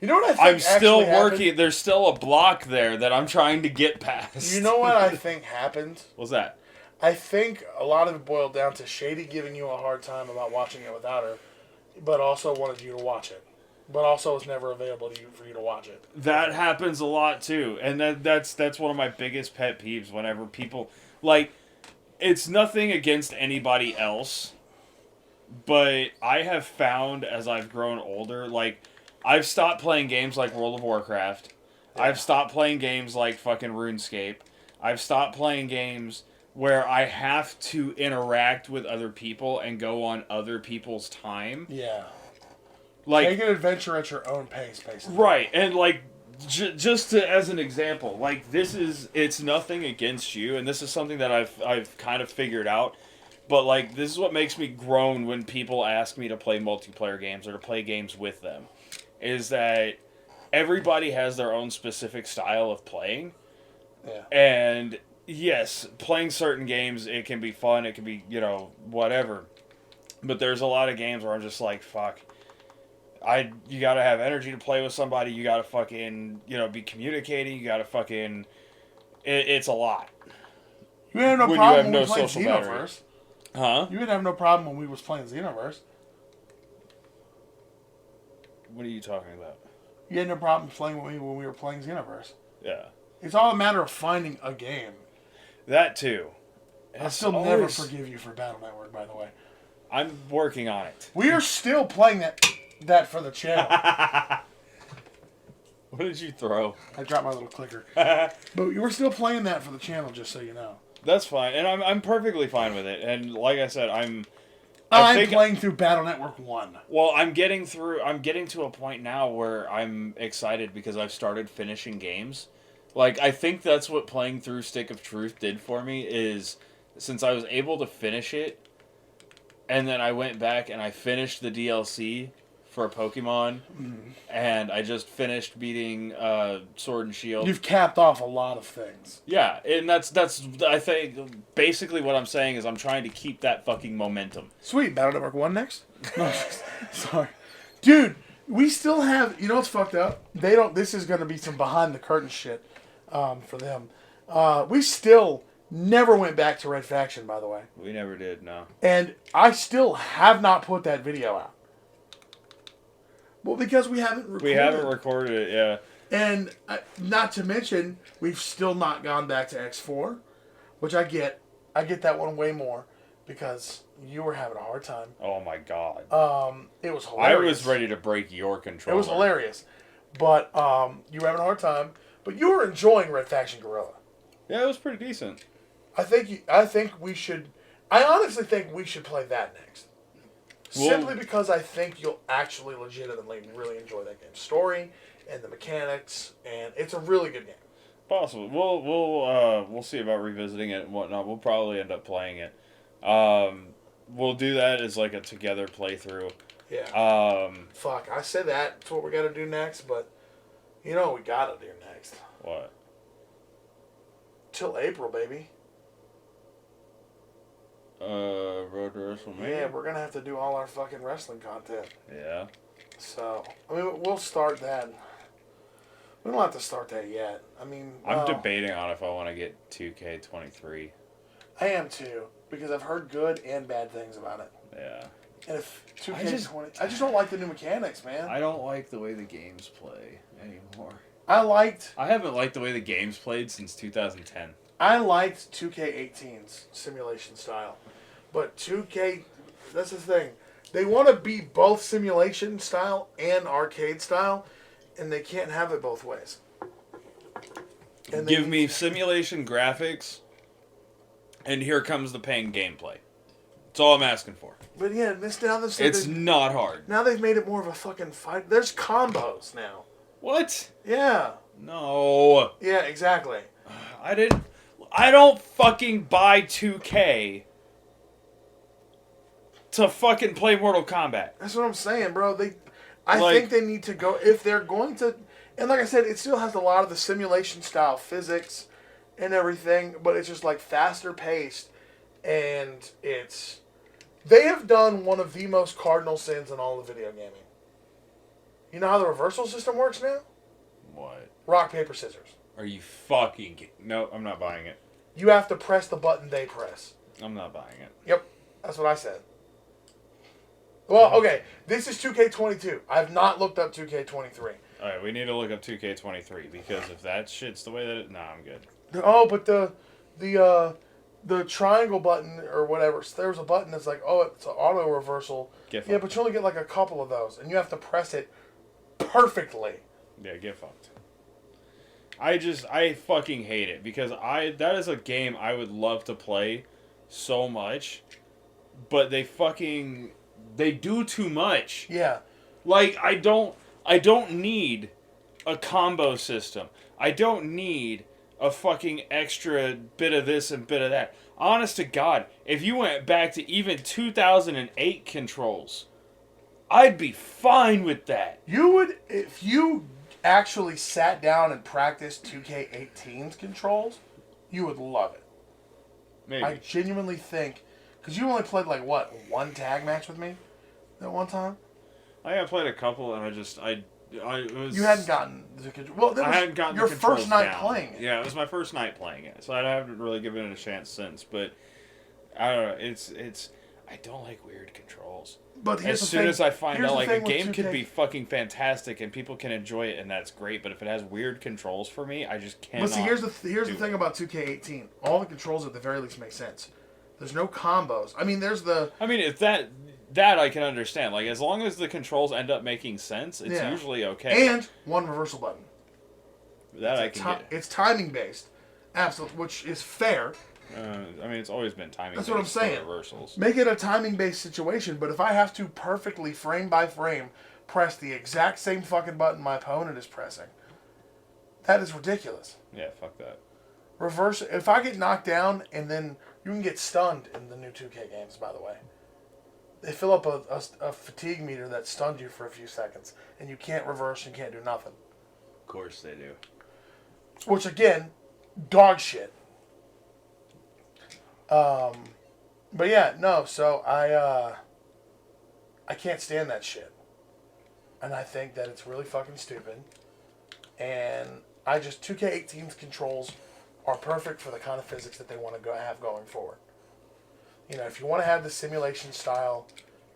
You know what I think I'm still happened? working. There's still a block there that I'm trying to get past. You know what I think happened? What's that? I think a lot of it boiled down to Shady giving you a hard time about watching it without her, but also wanted you to watch it. But also was never available to you for you to watch it. That happens a lot too. And that's one of my biggest pet peeves whenever people... Like, it's nothing against anybody else, but I have found as I've grown older, like... I've stopped playing games like World of Warcraft. Yeah. I've stopped playing games like fucking RuneScape. I've stopped playing games where I have to interact with other people and go on other people's time. Yeah. Like, take an adventure at your own pace, basically. Right, and like, just as an example, like, it's nothing against you, and this is something that I've kind of figured out. But, like, this is what makes me groan when people ask me to play multiplayer games or to play games with them. Is that everybody has their own specific style of playing. Yeah. And, yes, playing certain games, it can be fun, it can be, whatever. But there's a lot of games where I'm just like, fuck. You gotta have energy to play with somebody, you gotta fucking, be communicating, you gotta fucking... It's a lot. You had no when problem you have when no we played social Xenoverse. battery. Huh? You would have no problem when we was playing Xenoverse. What are you talking about? You had no problem playing with me when we were playing Xenoverse. Yeah. It's all a matter of finding a game. That too. I still never forgive you for Battle Network, by the way. I'm working on it. We are still playing that for the channel. What did you throw? I dropped my little clicker. But we're still playing that for the channel, just so you know. That's fine, and I'm perfectly fine with it. And like I said, I'm playing through Battle Network 1. Well, I'm getting to a point now where I'm excited because I've started finishing games. Like, I think that's what playing through Stick of Truth did for me, is since I was able to finish it, and then I went back and I finished the DLC for Pokemon, and I just finished beating Sword and Shield. You've capped off a lot of things. Yeah, and that's I think basically what I'm saying is I'm trying to keep that fucking momentum. Sweet, Battle Network 1 next? No, sorry. Dude, we still have, you know what's fucked up? This is going to be some behind the curtain shit for them. We still never went back to Red Faction, by the way. We never did, no. And I still have not put that video out. Well, because we haven't recorded it. We haven't recorded it, yeah. And not to mention, we've still not gone back to X4, which I get. I get that one way more. because you were having a hard time. Oh my god. It was I hilarious. was ready to break your controller. It was hilarious. But you were having a hard time. But you were enjoying Red Faction Guerrilla. Yeah, it was pretty decent. I think we should. I honestly think we should play that next. Well, Simply because I think you'll actually legitimately really enjoy that game's story and the mechanics, and it's a really good game. possibly. We'll see about revisiting it and whatnot. We'll probably end up playing it. We'll do that as like a together playthrough. Yeah. Fuck, I said that's what we got to do next, but you know what we got to do next. What? Till April, baby. Road to WrestleMania. Yeah, we're gonna have to do all our fucking wrestling content. Yeah. So, I mean, we'll start that. We don't have to start that yet. I mean, I'm debating on if I want to get 2K23. I am too, because I've heard good and bad things about it. Yeah. And if 2K20, I just don't like the new mechanics, man. I don't like the way the games play anymore. I haven't liked the way the games played since 2010. I liked 2K18's simulation style, but 2K, that's the thing. They want to be both simulation style and arcade style, and they can't have it both ways. And Give me simulation graphics, and here comes the paying gameplay. That's all I'm asking for. But yeah, It's not hard. Now they've made it more of a fucking fight. There's combos now. What? Yeah. No. Yeah, exactly. I don't fucking buy 2K to fucking play Mortal Kombat. That's what I'm saying, bro. I think they need to go, if they're going to, and like I said, it still has a lot of the simulation style physics and everything, but it's just like faster paced, and they have done one of the most cardinal sins in all of video gaming. You know how the reversal system works now? What? Rock, paper, scissors. Are you fucking... No, I'm not buying it. You have to press the button they press. I'm not buying it. Yep, that's what I said. Well, okay, this is 2K22. I've not looked up 2K23. Alright, we need to look up 2K23, because if that shit's the way that it... Nah, I'm good. Oh, but the triangle button or whatever, so there's a button that's like, oh, it's an auto reversal. Get fucked. Yeah, but you only get like a couple of those, and you have to press it perfectly. Yeah, get fucked. I fucking hate it, because that is a game I would love to play so much, but they do too much. Yeah. Like, I don't need a combo system. I don't need a fucking extra bit of this and bit of that. Honest to God, if you went back to even 2008 controls, I'd be fine with that. You would, if you actually sat down and practiced 2K18's controls, you would love it. Maybe. I genuinely think, because you only played like, what, one tag match with me that one time? I have played a couple, and You hadn't gotten the control. Well, that was I hadn't gotten your the controls first night down. playing it. Yeah, it was my first night playing it, so I haven't really given it a chance since. But I don't know. It's I don't like weird controls. But here's as the soon thing, as I find here's out the like a thing with game 2K could be fucking fantastic and people can enjoy it and that's great, but if it has weird controls for me, I just cannot. But see, here's the thing about 2K18. All the controls at the very least make sense. There's no combos. I mean, if that I can understand. Like, as long as the controls end up making sense, it's usually okay. And one reversal button. I can get. It's timing based, absolutely, which is fair. It's always been timing. That's what I'm saying. Reversals. Make it a timing based situation, but if I have to perfectly frame by frame press the exact same fucking button my opponent is pressing, that is ridiculous. Yeah, fuck that. Reverse. If I get knocked down and then you can get stunned in the new 2K games, by the way. They fill up a fatigue meter that stunned you for a few seconds, and you can't reverse and can't do nothing. Of course they do. Which again, dog shit. But yeah, no. So I can't stand that shit, and I think that it's really fucking stupid. And 2K18's controls are perfect for the kind of physics that they want to have going forward. You know, if you want to have the simulation style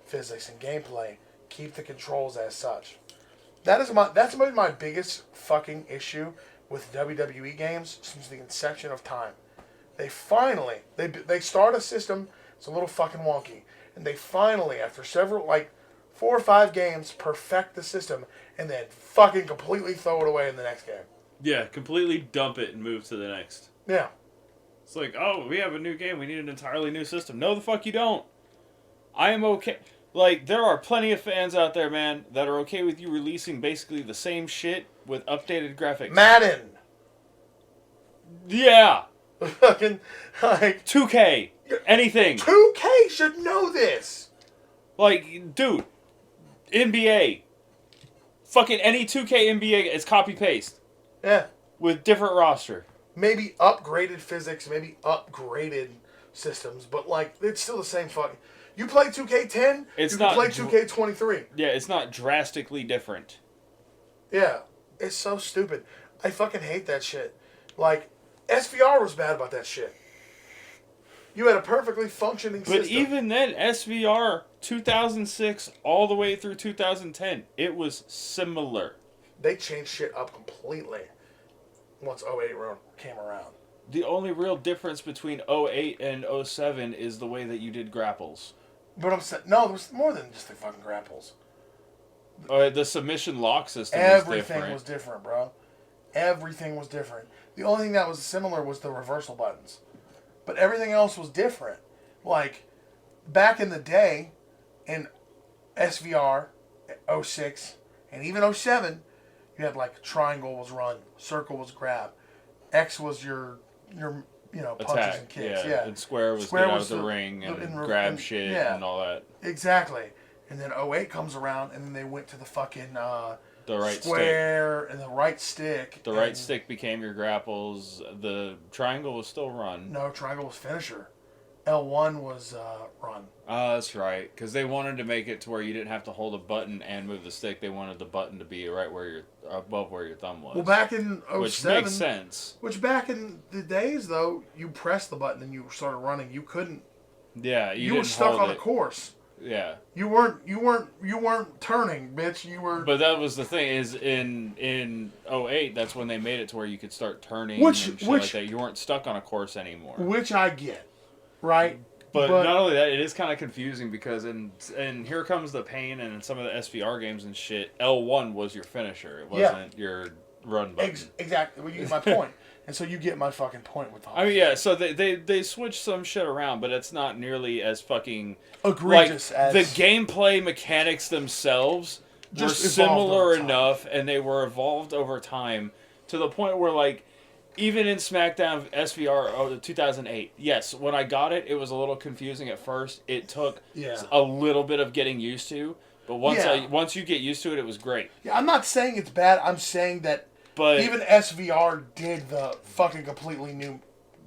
physics and gameplay, keep the controls as such. That's been my biggest fucking issue with WWE games since the inception of time. They finally they start a system It's a little fucking wonky. And they finally, after several, like 4 or 5 games, perfect the system and then fucking completely throw it away in the next game. Yeah, completely dump it and move to the next. Yeah. It's like, oh, we have a new game. We need an entirely new system. No, the fuck you don't. I am okay. Like, there are plenty of fans out there, man, that are okay with you releasing basically the same shit with updated graphics. Madden. Yeah. Fucking, like, 2K. Anything. 2K should know this. Like, dude, NBA. Fucking any 2K NBA is copy paste Yeah. with different roster. Maybe upgraded physics, maybe upgraded systems, but like it's still the same fucking. You play 2K10, It's you not can play 2K23. Yeah, it's not drastically different. Yeah, it's so stupid. I fucking hate that shit. Like SVR was bad about that shit. You had a perfectly functioning But system. even then, SVR 2006 all the way through 2010, it was similar. They changed shit up completely once 08 came around. The only real difference between 08 and 07 is the way that you did grapples. But I'm saying, no, there was more than just the fucking grapples. The submission lock system Everything was different. was different, bro. Everything was different. The only thing that was similar was the reversal buttons. But everything else was different. Like, back in the day, in SVR, 06, and even 07, you had like triangle was run, circle was grab, X was your punches Attack, and kicks. yeah. And square was get out of the ring and grab shit and all that. Exactly. And then 08 comes around, and then they went to the fucking The right square and the right stick. The right stick became your grapples. The triangle was still run. No, triangle was finisher. L1 was run. That's right. Because they wanted to make it to where you didn't have to hold a button and move the stick. They wanted the button to be right where above where your thumb was. Well, back in 07... Which makes sense. Which back in the days, though, you pressed the button and you started running. You couldn't... Yeah, you were stuck on a course. Yeah. You weren't turning, bitch. You were... But that was the thing, is in 08, that's when they made it to where you could start turning Which- and shit which- like that. You weren't stuck on a course anymore. Which I get. Right? But not only that, it is kind of confusing because in Here Comes the Pain and in some of the SVR games and shit, L1 was your finisher. It wasn't your run button. Exactly. Well, you get my point. And so you get my fucking point with all I mean, yeah, so they switched some shit around, but it's not nearly as fucking... egregious as... The gameplay mechanics themselves were Just evolved similar over time. enough, and they were evolved over time to the point where, like, even in SmackDown SVR 2008, yes, when I got it, it was a little confusing at first. It took a little bit of getting used to, but once you get used to it, it was great. Yeah, I'm not saying it's bad. I'm saying that even SVR did the fucking completely new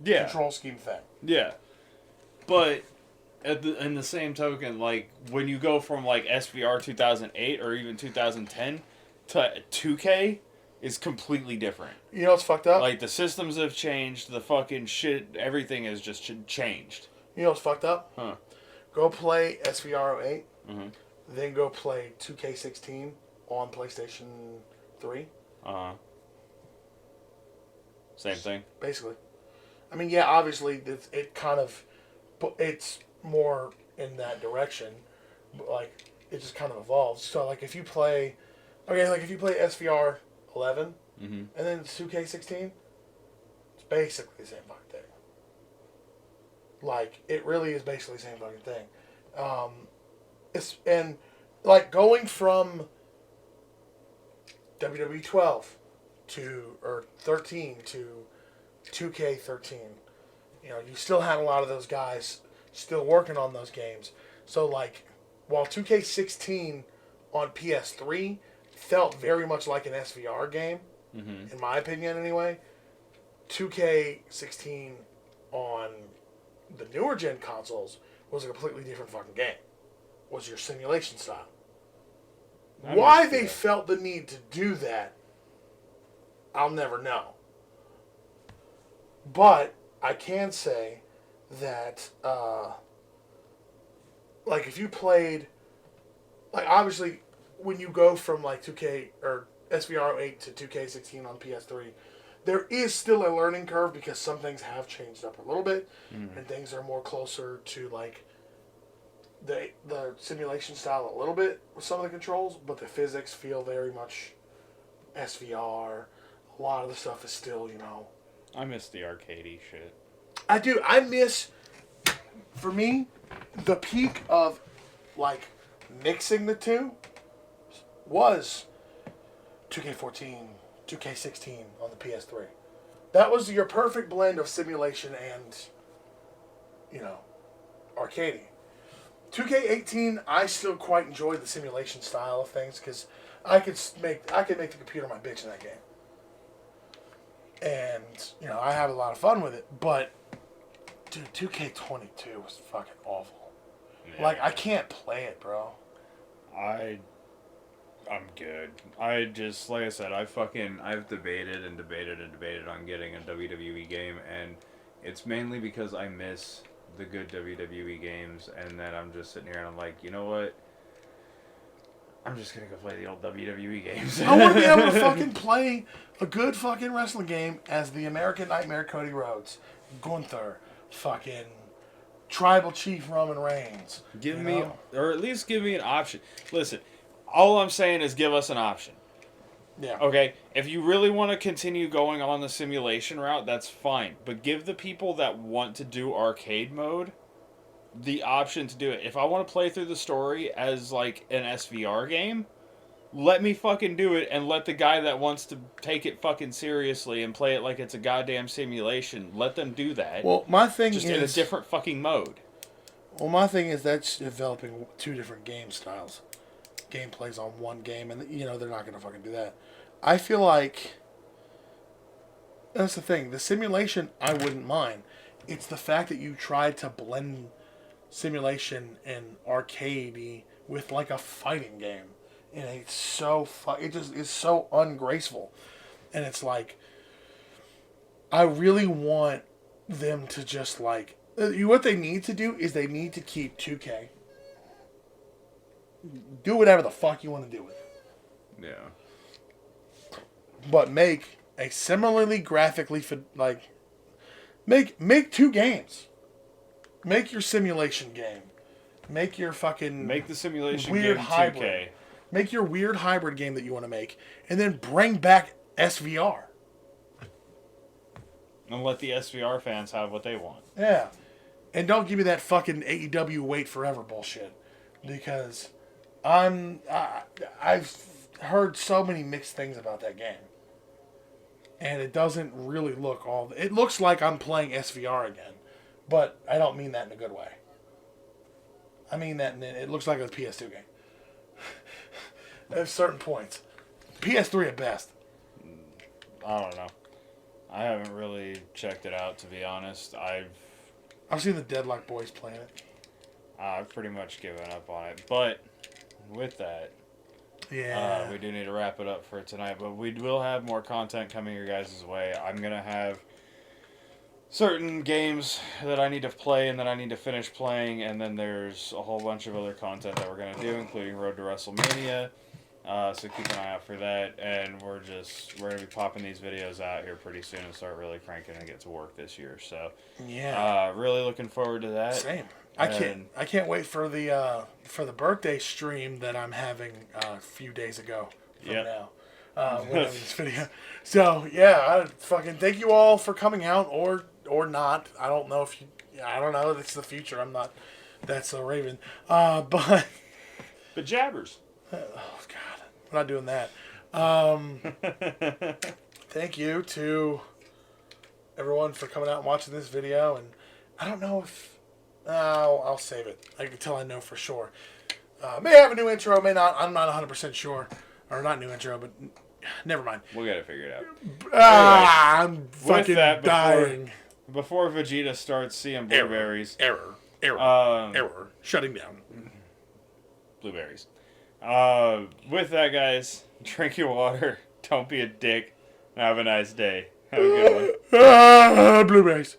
control scheme thing. Yeah. But in the same token, like, when you go from, like, SVR 2008 or even 2010 to 2K, is completely different. You know what's fucked up? Like, the systems have changed, the fucking shit, everything has just changed. You know what's fucked up? Huh. Go play SVR 08, Mm-hmm. then go play 2K16 on PlayStation 3. Uh-huh. Same thing. Basically. I mean, yeah, obviously, it's more in that direction. But, like, it just kind of evolves. So, like, if you play SVR 11, and then 2K16, it's basically the same fucking thing. Like, it really is basically the same fucking thing. Like, going from WW 12 or 13 to 2K13, you still had a lot of those guys still working on those games. So, like, while 2K16 on PS3 felt very much like an SVR game, in my opinion anyway, 2K16 on the newer gen consoles was a completely different fucking game. Was your simulation style. Why they felt the need to do that, I'll never know. But I can say that, like, if you played, like, obviously, when you go from, like, 2K or SVR 08 to 2K16 on PS3, there is still a learning curve because some things have changed up a little bit, and things are more closer to, like, the simulation style a little bit with some of the controls, but the physics feel very much SVR. A lot of the stuff is still, I miss the arcadey shit. I do. I miss, for me, the peak of, like, mixing the two was 2K14, 2K16 on the PS3. That was your perfect blend of simulation and, arcadey. 2K18, I still quite enjoyed the simulation style of things because I could make the computer my bitch in that game. And, I have a lot of fun with it, but, dude, 2K22 was fucking awful. Yeah. Like, I can't play it, bro. I'm good. I just, like I said, I've debated and debated and debated on getting a WWE game, and it's mainly because I miss the good WWE games, and then I'm just sitting here and I'm like, you know what? I'm just gonna go play the old WWE games. I want to be able to fucking play a good fucking wrestling game as the American Nightmare Cody Rhodes, Gunther, fucking Tribal Chief Roman Reigns. Give me, or at least give me an option. Listen, all I'm saying is give us an option. Yeah. Okay, if you really want to continue going on the simulation route, that's fine. But give the people that want to do arcade mode the option to do it. If I want to play through the story as like an SVR game, let me fucking do it, and let the guy that wants to take it fucking seriously and play it like it's a goddamn simulation, let them do that. Well, my thing just is in a different fucking mode. Well, my thing is that's developing two different game styles. Gameplays on one game, and they're not gonna fucking do that. I feel like that's the thing. The simulation I wouldn't mind. It's the fact that you tried to blend simulation and arcadey with like a fighting game, and it's so it just is so ungraceful. And it's like I really want them to just like what they need to do is they need to keep 2K. Do whatever the fuck you want to do with it. Yeah. But make a similarly graphically make two games. Make your simulation game. Make your fucking Make the simulation weird game 2K. hybrid. Make your weird hybrid game that you want to make, and then bring back SVR. And let the SVR fans have what they want. Yeah, and don't give me that fucking AEW wait forever bullshit, because I've heard so many mixed things about that game. And it doesn't really look all... It looks like I'm playing SVR again. But I don't mean that in a good way. I mean that it looks like a PS2 game. At certain points. PS3 at best. I don't know. I haven't really checked it out, to be honest. I've seen the Deadlock Boys playing it. I've pretty much given up on it. But with that, yeah, we do need to wrap it up for tonight. But we will have more content coming your guys' way. I'm going to have certain games that I need to play and that I need to finish playing. And then there's a whole bunch of other content that we're going to do, including Road to WrestleMania. So keep an eye out for that. And we're going to be popping these videos out here pretty soon and start really cranking and get to work this year. So yeah, really looking forward to that. Same. I can't wait for the birthday stream that I'm having a few days ago from now. This video. So yeah, I fucking thank you all for coming out or not. I don't know if you. I don't know. It's the future. I'm not. That's a Raven. But jabbers. Oh God, we're not doing that. Thank you to everyone for coming out and watching this video. And I don't know if. I'll save it until I know for sure. May have a new intro, may not. I'm not 100% sure. Or not new intro, but never mind. We gotta figure it out. I'm fucking dying. Before Vegeta starts seeing blueberries. Error. Shutting down. Blueberries. With that, guys, drink your water. Don't be a dick. Have a nice day. Have a good one. Blueberries.